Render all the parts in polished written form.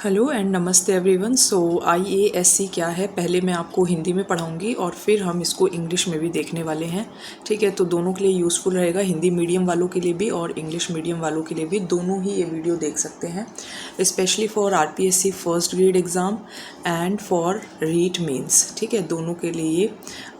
Hello and नमस्ते everyone. सो IASC क्या है, पहले मैं आपको हिंदी में पढ़ाऊंगी और फिर हम इसको इंग्लिश में भी देखने वाले हैं। ठीक है, तो दोनों के लिए यूज़फुल रहेगा, हिंदी मीडियम वालों के लिए भी और इंग्लिश मीडियम वालों के लिए भी, दोनों ही ये वीडियो देख सकते हैं। Specially for RPSC first grade exam and for REET mains. ठीक है, दोनों के लिए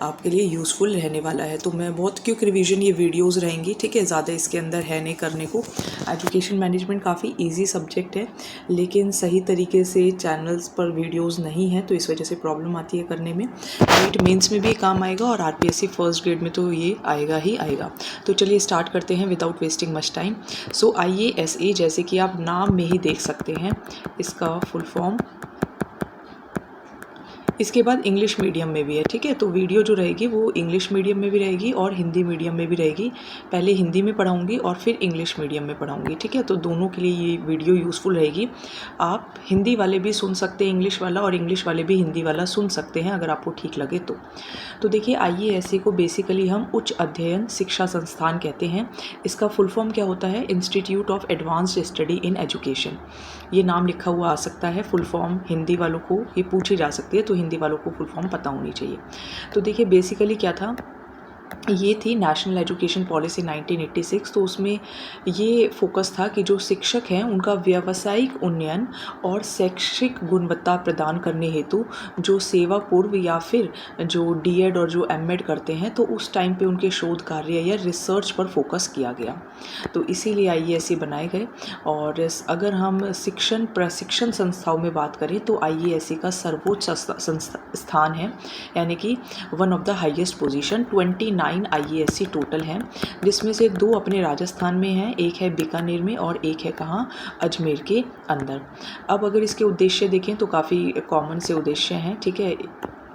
आपके लिए यूज़फुल रहने वाला है। तो मैं बहुत क्विक रिवीजन ये वीडियोज़ रहेंगी। ठीक है, ज़्यादा इसके अंदर है नहीं करने को। एजुकेशन मैनेजमेंट काफ़ी ईजी सब्जेक्ट है, लेकिन सही तरीके से चैनल्स पर वीडियोस नहीं है, तो इस वजह से प्रॉब्लम आती है करने में। नीट मेंस में भी काम आएगा और RPSC फर्स्ट ग्रेड में तो ये आएगा ही आएगा। तो चलिए स्टार्ट करते हैं विदाउट वेस्टिंग मच टाइम। सो IASA, जैसे कि आप नाम में ही देख सकते हैं इसका फुल फॉर्म। इसके बाद इंग्लिश मीडियम में भी है। ठीक है, तो वीडियो जो रहेगी वो इंग्लिश मीडियम में भी रहेगी और हिंदी मीडियम में भी रहेगी। पहले हिंदी में पढ़ाऊंगी और फिर इंग्लिश मीडियम में पढ़ाऊंगी। ठीक है, तो दोनों के लिए ये वीडियो यूज़फुल रहेगी। आप हिंदी वाले भी सुन सकते हैं इंग्लिश वाला, और इंग्लिश वाले भी हिंदी वाला सुन सकते हैं अगर आपको ठीक लगे तो देखिए, IASA को बेसिकली हम उच्च अध्ययन शिक्षा संस्थान कहते हैं। इसका फुल फॉर्म क्या होता है? Institute of advanced study in education. ये नाम लिखा हुआ आ सकता है। फुल फॉर्म हिंदी वालों को ये पूछी जा सकती है, तो हिंदी वालों को फुल फॉर्म पता होनी चाहिए। तो देखिए, बेसिकली क्या था, ये थी नेशनल एजुकेशन पॉलिसी 1986। तो उसमें ये फोकस था कि जो शिक्षक हैं उनका व्यावसायिक उन्नयन और शैक्षिक गुणवत्ता प्रदान करने हेतु जो सेवा पूर्व या फिर जो D.Ed और जो M.Ed करते हैं, तो उस टाइम पे उनके शोध कार्य या रिसर्च पर फोकस किया गया। तो इसीलिए IASA बनाए गए। और अगर हम प्रशिक्षण संस्थाओं में बात करें तो IASA का सर्वोच्च स्थान है, यानी कि one of the highest position. 29 IASC total हैं, जिसमें से 2 अपने राजस्थान में हैं, एक है बीकानेर में और एक है कहाँ, अजमेर के अंदर। अब अगर इसके उद्देश्य देखें तो काफ़ी कॉमन से उद्देश्य हैं। ठीक है,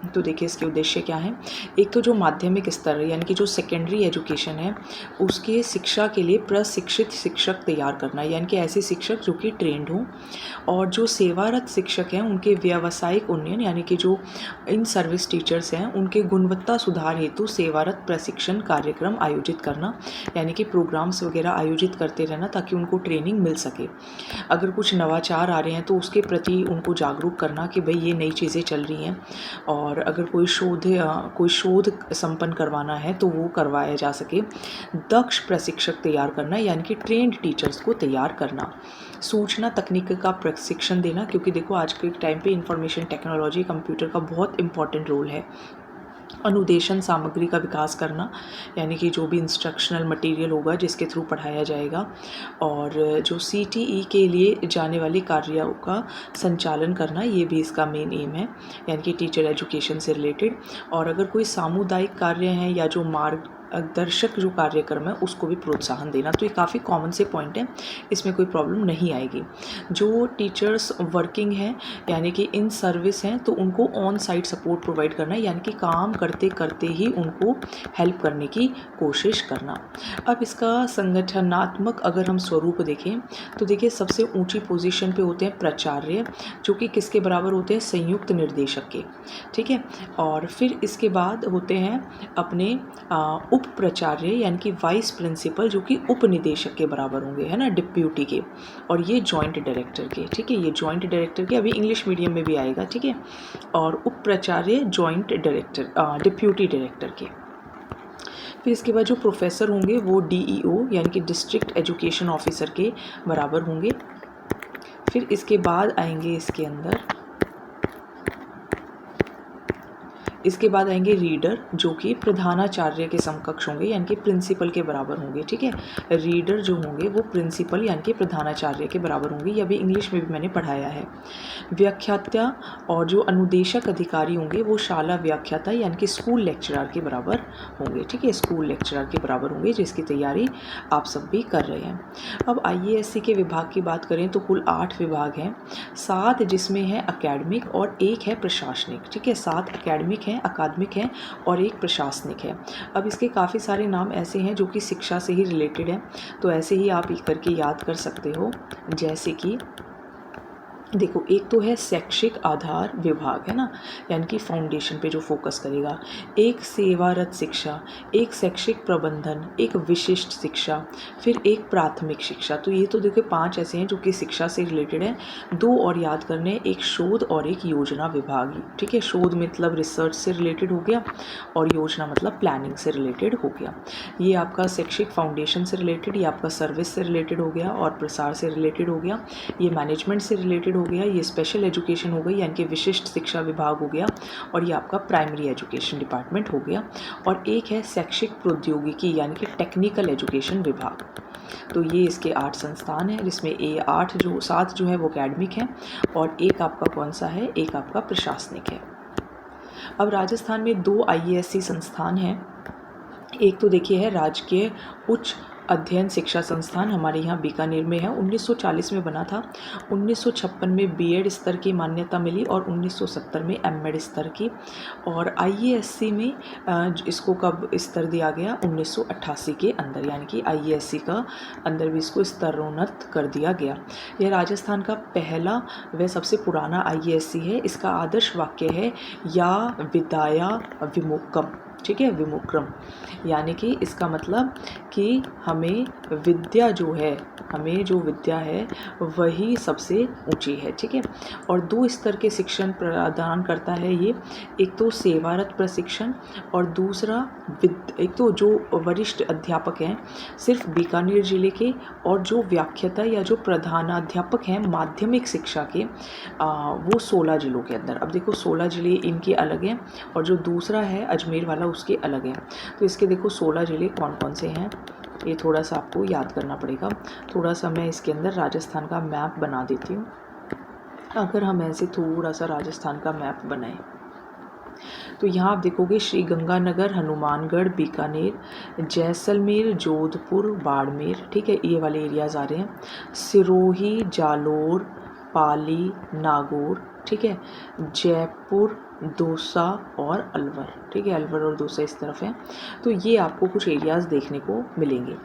तो देखिए इसके उद्देश्य क्या हैं। एक तो जो माध्यमिक स्तर यानी कि जो सेकेंडरी एजुकेशन है, उसके शिक्षा के लिए प्रशिक्षित शिक्षक तैयार करना, यानी कि ऐसे शिक्षक जो कि ट्रेंड हों। और जो सेवारत शिक्षक हैं उनके व्यावसायिक उन्नयन, यानी कि जो इन सर्विस टीचर्स हैं उनके गुणवत्ता सुधार हेतु सेवारत प्रशिक्षण कार्यक्रम आयोजित करना, यानी कि प्रोग्राम्स वगैरह आयोजित करते रहना ताकि उनको ट्रेनिंग मिल सके। अगर कुछ नवाचार आ रहे हैं तो उसके प्रति उनको जागरूक करना कि भाई ये नई चीज़ें चल रही हैं, और अगर कोई शोध संपन्न करवाना है तो वो करवाया जा सके। दक्ष प्रशिक्षक तैयार करना, यानी कि ट्रेंड टीचर्स को तैयार करना। सूचना तकनीक का प्रशिक्षण देना, क्योंकि देखो आज के टाइम पे इंफॉर्मेशन टेक्नोलॉजी, कंप्यूटर का बहुत इंपॉर्टेंट रोल है। अनुदेशन सामग्री का विकास करना, यानी कि जो भी इंस्ट्रक्शनल मटेरियल होगा जिसके थ्रू पढ़ाया जाएगा। और जो CTE के लिए जाने वाली कार्यों का संचालन करना, ये भी इसका मेन एम है, यानी कि टीचर एजुकेशन से रिलेटेड। और अगर कोई सामुदायिक कार्य हैं या जो मार्गदर्शक जो कार्यक्रम है उसको भी प्रोत्साहन देना। तो ये काफ़ी कॉमन से पॉइंट है, इसमें कोई प्रॉब्लम नहीं आएगी। जो टीचर्स वर्किंग हैं यानी कि इन सर्विस हैं, तो उनको ऑन साइट सपोर्ट प्रोवाइड करना, यानी कि काम करते करते ही उनको हेल्प करने की कोशिश करना। अब इसका संगठनात्मक अगर हम स्वरूप देखें तो देखिए, सबसे ऊंची पोजीशन पे होते हैं प्राचार्य, जो कि किसके बराबर होते हैं? संयुक्त निर्देशक के। ठीक है, और फिर इसके बाद होते हैं अपने उप प्राचार्य, यानी कि वाइस प्रिंसिपल, जो कि उप निदेशक के बराबर होंगे, है ना, डिप्यूटी के। और ये जॉइंट डायरेक्टर के। ठीक है, ये जॉइंट डायरेक्टर के, अभी इंग्लिश मीडियम में भी आएगा। ठीक है, और उप प्राचार्य जॉइंट डायरेक्टर, डिप्यूटी डायरेक्टर के। फिर इसके बाद जो प्रोफेसर होंगे वो DEO, यानी कि डिस्ट्रिक्ट एजुकेशन ऑफिसर के बराबर होंगे। फिर इसके बाद आएंगे इसके बाद आएंगे रीडर, जो कि प्रधानाचार्य के समकक्ष होंगे, यानी कि प्रिंसिपल के बराबर होंगे। ठीक है, रीडर जो होंगे वो प्रिंसिपल यानी कि प्रधानाचार्य के बराबर होंगे। ये अभी इंग्लिश में भी मैंने पढ़ाया है। व्याख्याता और जो अनुदेशक अधिकारी होंगे वो शाला व्याख्याता, यानी कि स्कूल लेक्चरर के बराबर होंगे। ठीक है, स्कूल लेक्चरर के बराबर होंगे, जिसकी तैयारी आप सब भी कर रहे हैं। अब IASC के विभाग की बात करें तो कुल 8 विभाग हैं, 7 जिसमें है अकेडमिक और 1 है प्रशासनिक। ठीक है, 7 अकेडमिक अकादमिक है और 1 प्रशासनिक है। अब इसके काफ़ी सारे नाम ऐसे हैं जो कि शिक्षा से ही रिलेटेड है, तो ऐसे ही आप करके याद कर सकते हो, जैसे कि देखो, एक तो है शैक्षिक आधार विभाग, है ना, यानी कि फाउंडेशन पे जो फोकस करेगा। एक सेवारत शिक्षा, एक शैक्षिक प्रबंधन, एक विशिष्ट शिक्षा, फिर एक प्राथमिक शिक्षा। तो ये तो देखो 5 ऐसे हैं जो कि शिक्षा से रिलेटेड है। 2 और याद करने, एक शोध और एक योजना विभाग। ठीक है, शोध मतलब रिसर्च से रिलेटेड हो गया और योजना मतलब प्लानिंग से रिलेटेड हो गया। ये आपका शैक्षिक फाउंडेशन से रिलेटेड, ये आपका सर्विस से रिलेटेड हो गया और प्रसार से रिलेटेड हो गया। ये मैनेजमेंट से रिलेटेड हो गया, ये स्पेशल एजुकेशन हो गई यानी कि विशिष्ट शिक्षा विभाग हो गया, और ये आपका प्राइमरी एजुकेशन डिपार्टमेंट हो गया। और एक है शैक्षिक प्रौद्योगिकी यानी कि टेक्निकल एजुकेशन विभाग। तो ये इसके 8 संस्थान हैं, जिसमें 7 जो है वो अकेडमिक हैं और एक आपका कौन सा है, एक आपका प्रशासनिक है। अब राजस्थान में 2 IASC संस्थान हैं। एक तो देखिए है राजकीय उच्च अध्ययन शिक्षा संस्थान, हमारे यहाँ बीकानेर में है। 1940 में बना था। 1956 में बीएड स्तर की मान्यता मिली और 1970 में एमएड स्तर की। और IASC में इसको कब स्तर दिया गया, 1988 के अंदर, यानी कि IASC का अंदर भी इसको स्तरोन्नत कर दिया गया। यह राजस्थान का पहला व सबसे पुराना IASC है। इसका आदर्श वाक्य है या विद्या विमुक्तम। ठीक है, विमुक्रम, यानी कि इसका मतलब कि हमें विद्या जो है, हमें जो विद्या है वही सबसे ऊंची है। ठीक है, और 2 स्तर के शिक्षण प्रदान करता है ये। एक तो सेवारत प्रशिक्षण और दूसरा एक तो जो वरिष्ठ अध्यापक हैं सिर्फ बीकानेर ज़िले के, और जो व्याख्याता या जो प्रधानाध्यापक हैं माध्यमिक शिक्षा के वो 16 ज़िलों के अंदर। अब देखो 16 ज़िले इनके अलग हैं और जो दूसरा है अजमेर वाला उसके अलग हैं। तो इसके देखो 16 ज़िले कौन कौन से हैं, ये थोड़ा सा आपको याद करना पड़ेगा। थोड़ा सा मैं इसके अंदर राजस्थान का मैप बना देती हूँ। अगर हम ऐसे थोड़ा सा राजस्थान का मैप बनाएं तो यहाँ आप देखोगे श्री गंगानगर, हनुमानगढ़, बीकानेर, जैसलमेर, जोधपुर, बाड़मेर, ठीक है, ये वाले एरियाज़ आ रहे हैं। सिरोही, जालोर, पाली, नागौर, ठीक है, जयपुर, दौसा और अलवर। ठीक है, अलवर और दौसा इस तरफ है। तो ये आपको कुछ एरियाज़ देखने को मिलेंगे।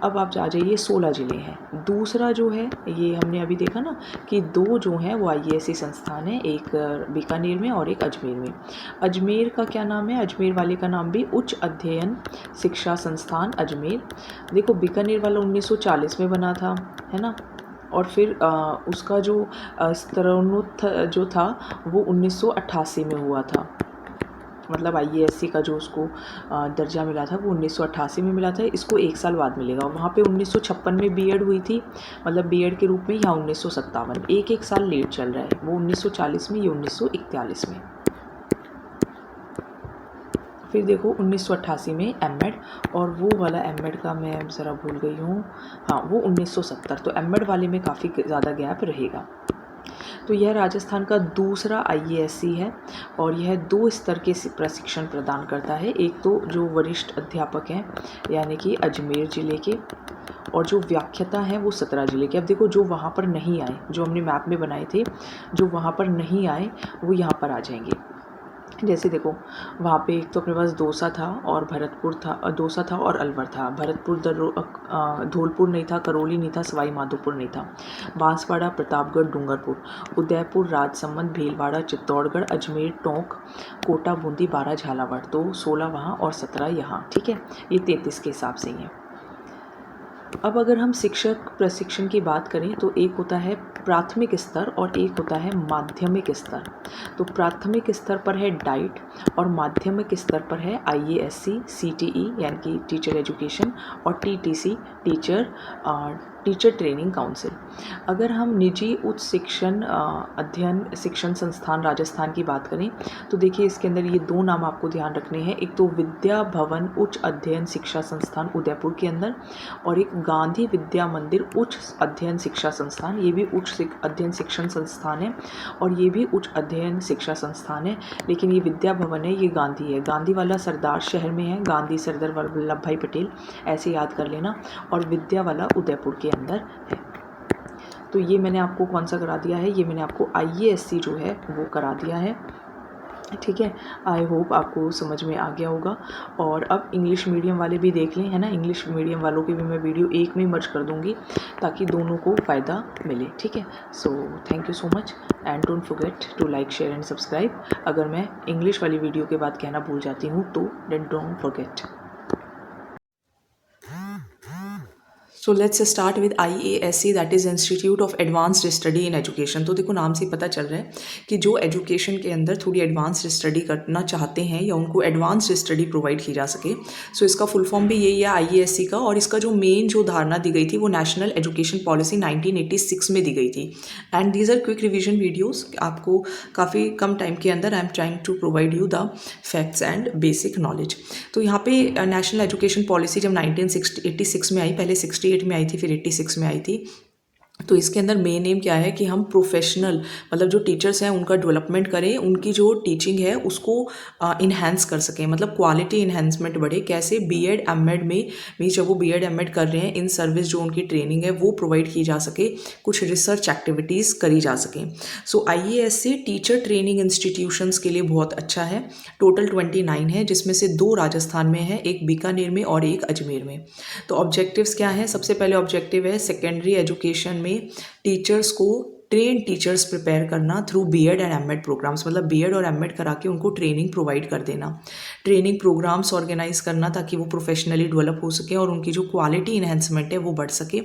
अब आप जा जाइए, 16 ज़िले हैं। दूसरा जो है ये हमने अभी देखा ना कि 2 जो हैं वो IASC संस्थान है, एक बीकानेर में और एक अजमेर में। अजमेर का क्या नाम है, अजमेर वाले का नाम भी उच्च अध्ययन शिक्षा संस्थान अजमेर। देखो बीकानेर वाला 1940 में बना था, है ना, और फिर उसका जो स्तरोन्नत जो था वो 1988 में हुआ था। मतलब IASC का जो उसको दर्जा मिला था वो 1988 में मिला था। इसको 1 साल बाद मिलेगा। वहाँ पे 1956 में बीएड हुई थी, मतलब बीएड के रूप में, यहाँ 1957, एक साल लेट चल रहा है। वो 1940 में, ये 1941 में। फिर देखो 1988 में एमएड, और वो वाला एमएड का मैं ज़रा भूल गई हूँ, हाँ वो 1970। तो एमएड वाले में काफ़ी ज़्यादा गैप रहेगा। तो यह राजस्थान का दूसरा IASC है और यह 2 स्तर के प्रशिक्षण प्रदान करता है। एक तो जो वरिष्ठ अध्यापक हैं यानी कि अजमेर ज़िले के, और जो व्याख्याता हैं वो 17 ज़िले के। अब देखो जो वहाँ पर नहीं आए, जो हमने मैप में बनाए थे, जो वहाँ पर नहीं आए वो यहाँ पर आ जाएंगे। जैसे देखो वहाँ पे एक तो अपने पास दौसा था और भरतपुर था, दौसा था और अलवर था। भरतपुर धौलपुर नहीं था, करौली नहीं था, सवाई माधोपुर नहीं था। बांसवाड़ा, प्रतापगढ़, डूंगरपुर, उदयपुर, राजसमंद, भीलवाड़ा, चित्तौड़गढ़, अजमेर, टोंक, कोटा, बूंदी, 12 झालावाड़। तो 16 वहाँ और 17 यहाँ। ठीक है, ये 33 के हिसाब से ही है। अब अगर हम शिक्षक प्रशिक्षण की बात करें तो एक होता है प्राथमिक स्तर और एक होता है माध्यमिक स्तर। तो प्राथमिक स्तर पर है डाइट और माध्यमिक स्तर पर है IASC, CTE यानी कि टीचर एजुकेशन, और TTC टीचर ट्रेनिंग काउंसिल। अगर हम निजी उच्च शिक्षण अध्ययन शिक्षण संस्थान राजस्थान की बात करें तो देखिए इसके अंदर ये 2 नाम आपको ध्यान रखने हैं। एक तो विद्या भवन उच्च अध्ययन शिक्षा संस्थान उदयपुर के अंदर, और एक गांधी विद्या मंदिर उच्च अध्ययन शिक्षा संस्थान, ये भी उच्च अध्ययन शिक्षण संस्थान है और ये भी उच्च अध्ययन शिक्षा संस्थान है। लेकिन ये विद्या भवन है, ये गांधी है। गांधी वाला सरदार शहर में है, गांधी सरदार वल्लभ भाई पटेल, ऐसे याद कर लेना, और विद्या वाला उदयपुर के अंदर है। तो ये मैंने आपको कौन सा करा दिया है, ये मैंने आपको IASC जो है वो करा दिया है। ठीक है। आई होप आपको समझ में आ गया होगा। और अब इंग्लिश मीडियम वाले भी देख लें, है ना। इंग्लिश मीडियम वालों की भी मैं वीडियो एक में मर्ज कर दूँगी ताकि दोनों को फ़ायदा मिले, ठीक है। So thank you so much and don't forget to like share and subscribe. अगर मैं इंग्लिश वाली वीडियो के बाद कहना भूल जाती हूँ तो then don't forget. So let's start with IASC, that is institute of advanced study in education. तो देखो नाम से पता चल रहा है कि जो एजुकेशन के अंदर थोड़ी एडवांस्ड स्टडी करना चाहते हैं या उनको एडवांस्ड स्टडी प्रोवाइड की जा सके। सो इसका फुल फॉर्म भी यही है IASC का। और इसका जो मेन जो धारणा दी गई थी वो नेशनल एजुकेशन पॉलिसी 1986 में दी गई थी। And these are quick revision videos, आपको काफ़ी कम टाइम के अंदर I am trying to provide you the facts and basic knowledge. तो यहाँ पे नेशनल एजुकेशन पॉलिसी जब 1986 में आई, पहले 68 में आई थी, फिर 86 में आई थी। तो इसके अंदर मेन एम क्या है कि हम प्रोफेशनल मतलब जो टीचर्स हैं उनका डेवलपमेंट करें, उनकी जो टीचिंग है उसको इन्हेंस कर सकें, मतलब क्वालिटी इन्हेंसमेंट बढ़े। कैसे? बीएड एमएड में भी जब वो बीएड एमएड कर रहे हैं, इन सर्विस जो उनकी ट्रेनिंग है वो प्रोवाइड की जा सके, कुछ रिसर्च एक्टिविटीज़ करी जा सकें। सो IASC टीचर ट्रेनिंग इंस्टीट्यूशंस के लिए बहुत अच्छा है। टोटल 29 है, जिसमें से 2 राजस्थान में है, एक बीकानेर में और एक अजमेर में। तो ऑब्जेक्टिव्स क्या हैं? सबसे पहले ऑब्जेक्टिव है सेकेंडरी एजुकेशन में टीचर्स को ट्रेन टीचर्स प्रिपेयर करना through BEd and MEd programs, मतलब बीएड और एमएड करा के उनको ट्रेनिंग प्रोवाइड कर देना, ट्रेनिंग प्रोग्राम्स ऑर्गेनाइज करना ताकि वो प्रोफेशनली डेवलप हो सके और उनकी जो क्वालिटी इन्हेंसमेंट है वो बढ़ सके।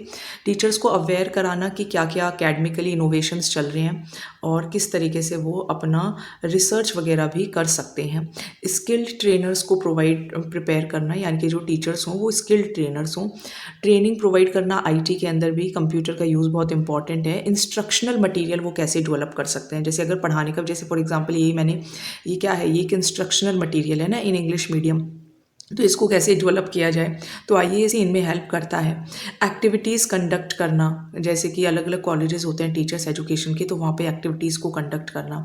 टीचर्स को अवेयर कराना कि क्या क्या अकेडमिकली इनोवेशंस चल रहे हैं और किस तरीके से वो अपना रिसर्च वगैरह भी कर सकते हैं। स्किल्ड ट्रेनर्स को प्रिपेयर करना, यानी कि जो टीचर्स हों वो स्किल्ड ट्रेनर्स हों। ट्रेनिंग प्रोवाइड करना, आईटी के अंदर भी कंप्यूटर का यूज़ बहुत इंपॉर्टेंट है। इंस्ट्रक्शनल मटेरियल वो कैसे डेवलप कर सकते हैं, जैसे अगर पढ़ाने का, जैसे फॉर एग्जांपल ये क्या है, ये एक इंस्ट्रक्शनल मटेरियल है ना इन इंग्लिश मीडियम, तो इसको कैसे डेवलप किया जाए, तो IASC इनमें हेल्प करता है। एक्टिविटीज़ कंडक्ट करना, जैसे कि अलग अलग कॉलेजेस होते हैं टीचर्स एजुकेशन के, तो वहाँ पे एक्टिविटीज़ को कंडक्ट करना।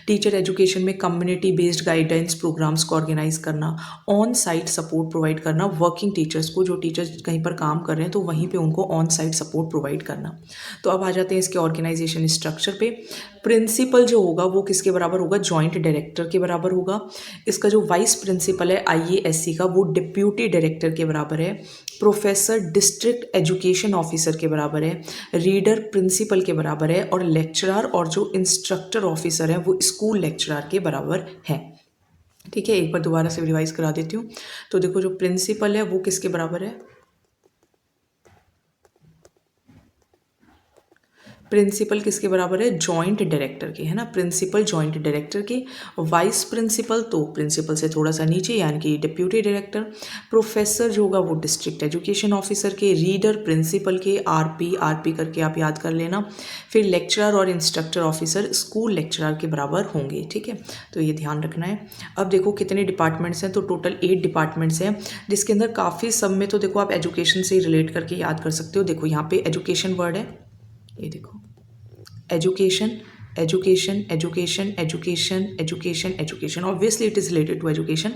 टीचर एजुकेशन में कम्युनिटी बेस्ड गाइडेंस प्रोग्राम्स को ऑर्गेनाइज करना, ऑन साइट सपोर्ट प्रोवाइड करना वर्किंग टीचर्स को, जो टीचर्स कहीं पर काम कर रहे हैं तो वहीं पर उनको ऑन साइट सपोर्ट प्रोवाइड करना। तो अब आ जाते हैं इसके ऑर्गेनाइजेशन स्ट्रक्चर पे। प्रिंसिपल जो होगा वो किसके बराबर होगा? जॉइंट डायरेक्टर के बराबर होगा। इसका जो वाइस प्रिंसिपल है IASC का वो डिप्यूटी डायरेक्टर के बराबर है। प्रोफेसर डिस्ट्रिक्ट एजुकेशन ऑफिसर के बराबर है। रीडर प्रिंसिपल के बराबर है। और लेक्चरर और जो इंस्ट्रक्टर ऑफिसर है वो स्कूल लेक्चरर के बराबर है। ठीक है, एक बार दोबारा से रिवाइज करा देती हूँ। तो देखो जो प्रिंसिपल है वो किसके बराबर है? प्रिंसिपल किसके बराबर है? जॉइंट डायरेक्टर के, है ना। प्रिंसिपल जॉइंट डायरेक्टर के। वाइस प्रिंसिपल तो प्रिंसिपल से थोड़ा सा नीचे, यानी कि डिप्यूटी डायरेक्टर। प्रोफेसर जो होगा वो डिस्ट्रिक्ट एजुकेशन ऑफिसर के। रीडर प्रिंसिपल के, आरपी करके आप याद कर लेना। फिर लेक्चरर और इंस्ट्रक्टर ऑफिसर स्कूल लेक्चरर के बराबर होंगे। ठीक है, तो ये ध्यान रखना है। अब देखो कितने डिपार्टमेंट्स हैं, तो टोटल 8 डिपार्टमेंट्स हैं, जिसके अंदर काफ़ी सब में तो देखो आप एजुकेशन से रिलेट करके याद कर सकते हो। देखो यहाँ पे एजुकेशन वर्ड है, ये देखो education education education education education education, obviously it is related to education.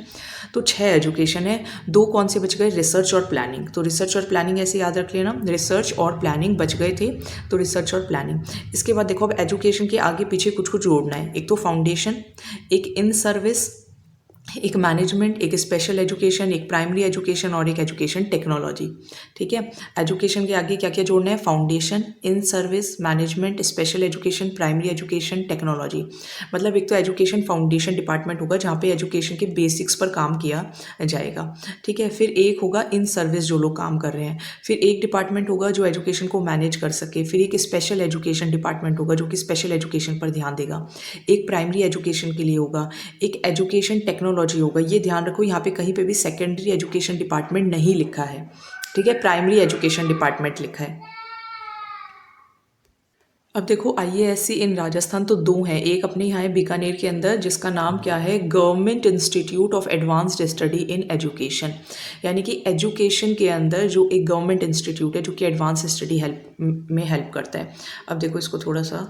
तो 6 एजुकेशन है। 2 कौन से बच गए? रिसर्च और प्लानिंग। तो रिसर्च और प्लानिंग ऐसे याद रख लेना, रिसर्च और प्लानिंग बच गए थे, तो रिसर्च और प्लानिंग। इसके बाद देखो अब एजुकेशन के आगे पीछे कुछ कुछ जोड़ना है। एक तो फाउंडेशन, एक इन सर्विस, एक मैनेजमेंट, एक स्पेशल एजुकेशन, एक प्राइमरी एजुकेशन और एक एजुकेशन टेक्नोलॉजी। ठीक है, एजुकेशन के आगे क्या क्या जोड़ना है? Foundation, in service, management, special education, primary education, technology. मतलब एक तो एजुकेशन फाउंडेशन डिपार्टमेंट होगा जहाँ पे एजुकेशन के बेसिक्स पर काम किया जाएगा। ठीक है, फिर एक होगा इन सर्विस जो लोग काम कर रहे हैं। फिर एक डिपार्टमेंट होगा जो एजुकेशन को मैनेज कर सके। फिर एक स्पेशल एजुकेशन डिपार्टमेंट होगा जो कि स्पेशल एजुकेशन पर ध्यान देगा। एक प्राइमरी एजुकेशन के लिए होगा। एक एजुकेशन टेक्नोलॉजी होगा। ये ध्यान रखो, यहाँ पे कहीं पे भी सेकेंडरी एजुकेशन डिपार्टमेंट नहीं लिखा है। ठीक है, प्राइमरी एजुकेशन डिपार्टमेंट लिखा है। अब देखो IASC इन राजस्थान तो 2 हैं, एक अपने यहाँ है बीकानेर के अंदर जिसका नाम क्या है? Government institute of advanced study in education, यानी कि एजुकेशन के अंदर जो एक गवर्नमेंट इंस्टीट्यूट है जो कि एडवांस स्टडी में हेल्प करता है। अब देखो इसको थोड़ा सा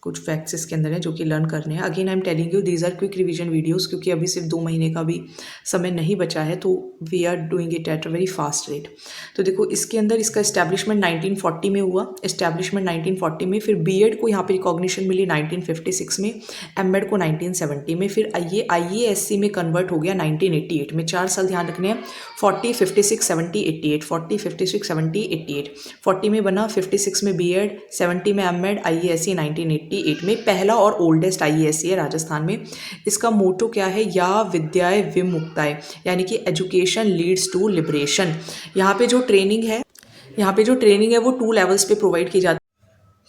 कुछ फैक्ट्स इसके अंदर हैं जो कि लर्न करने हैं। Again I am telling you these are quick revision videos, क्योंकि अभी सिर्फ 2 महीने का भी समय नहीं बचा है, तो we are doing it at a very fast rate. तो देखो इसके अंदर इसका इस्टेब्लिशमेंट 1940 में हुआ, इस्टेब्लिशमेंट 1940 में, फिर बीएड को यहाँ पे रिकॉग्निशन मिली 1956 में, एमएड को 1970 में, फिर ये आईएएससी में कन्वर्ट हो गया 1988 में। 4 साल ध्यान रखने हैं, 40, 56, 70, 88, 40, 56, 70, 88, 40 में बना, 56 में बीएड, 70 में एमएड, आईएएससी 1988 में। पहला और ओल्डेस्ट आईएएससी है राजस्थान में। इसका मोटो क्या है, या विद्याए विमुक्ताए, यानी कि एजुकेशन लीड्स टू लिबरेशन। यहाँ पे जो ट्रेनिंग है वो 2 लेवल्स पे प्रोवाइड की जाती है।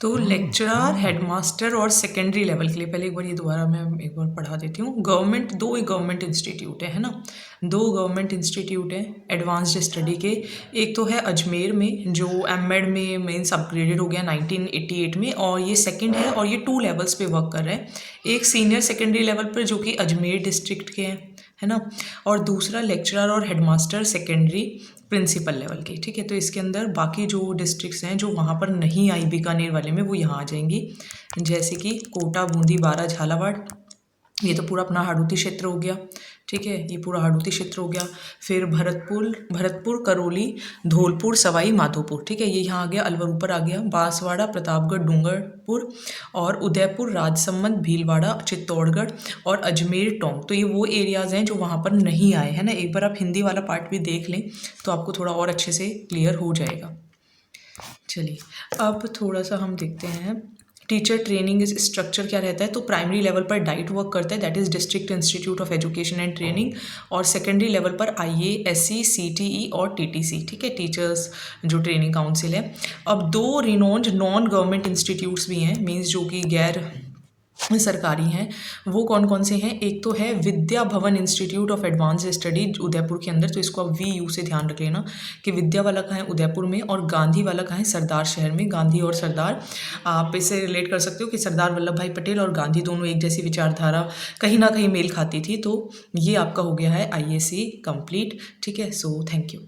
तो लेक्चरर, हेडमास्टर और सेकेंडरी लेवल के लिए, पहले एक बार ये दोबारा मैं एक बार पढ़ा देती हूँ। दो गवर्नमेंट इंस्टीट्यूट है ना, 2 गवर्नमेंट इंस्टीट्यूट हैं एडवांस्ड स्टडी के। एक तो है अजमेर में, जो एमएड में मेंस अपग्रेडेड हो गया 1988 में, और ये सेकंड है, और ये 2 लेवल्स पे वर्क कर रहे हैं। एक सीनियर सेकेंडरी लेवल पर जो कि अजमेर डिस्ट्रिक्ट के हैं, है ना, और दूसरा लेक्चरर और हेडमास्टर सेकेंडरी प्रिंसिपल लेवल की। ठीक है, तो इसके अंदर बाकी जो डिस्ट्रिक्ट्स हैं जो वहाँ पर नहीं आई बीकानेर वाले में, वो यहाँ आ जाएंगी, जैसे कि कोटा, बूंदी, बारा, झालावाड़। ये तो पूरा अपना हाड़ौती क्षेत्र हो गया। ठीक है, ये पूरा हाड़ौती क्षेत्र हो गया। फिर भरतपुर, करौली, धौलपुर, सवाई माधोपुर। ठीक है, ये यहाँ आ गया, अलवर ऊपर आ गया, बांसवाड़ा, प्रतापगढ़, डूंगरपुर और उदयपुर, राजसमंद, भीलवाड़ा, चित्तौड़गढ़ और अजमेर, टोंक। तो ये वो एरियाज़ हैं जो वहाँ पर नहीं आए, है ना। एक बार आप हिंदी वाला पार्ट भी देख लें तो आपको थोड़ा और अच्छे से क्लियर हो जाएगा। चलिए अब थोड़ा सा हम देखते हैं टीचर ट्रेनिंग इस स्ट्रक्चर क्या रहता है। तो प्राइमरी लेवल पर डाइट वर्क करता है, that is district institute of education and training, और सेकेंडरी लेवल पर आईएएससी, सीटीई और टीटीसी। ठीक है, टीचर्स जो ट्रेनिंग काउंसिल है। अब 2 रिनोन्ड नॉन गवर्नमेंट इंस्टीट्यूट्स भी हैं, मीन्स जो कि गैर सरकारी हैं। वो कौन कौन से हैं, एक तो है Vidya Bhavan institute of advanced study Udaipur के अंदर। तो इसको आप VU से ध्यान रख लेना कि विद्या वाला कहाँ है, उदयपुर में, और गांधी वाला कहाँ है, सरदार शहर में। गांधी और सरदार आप इससे रिलेट कर सकते हो कि सरदार वल्लभ भाई पटेल और गांधी दोनों एक जैसी विचारधारा कहीं ना कहीं मेल खाती थी। तो ये आपका हो गया है IAC कंप्लीट। ठीक है, सो थैंक यू।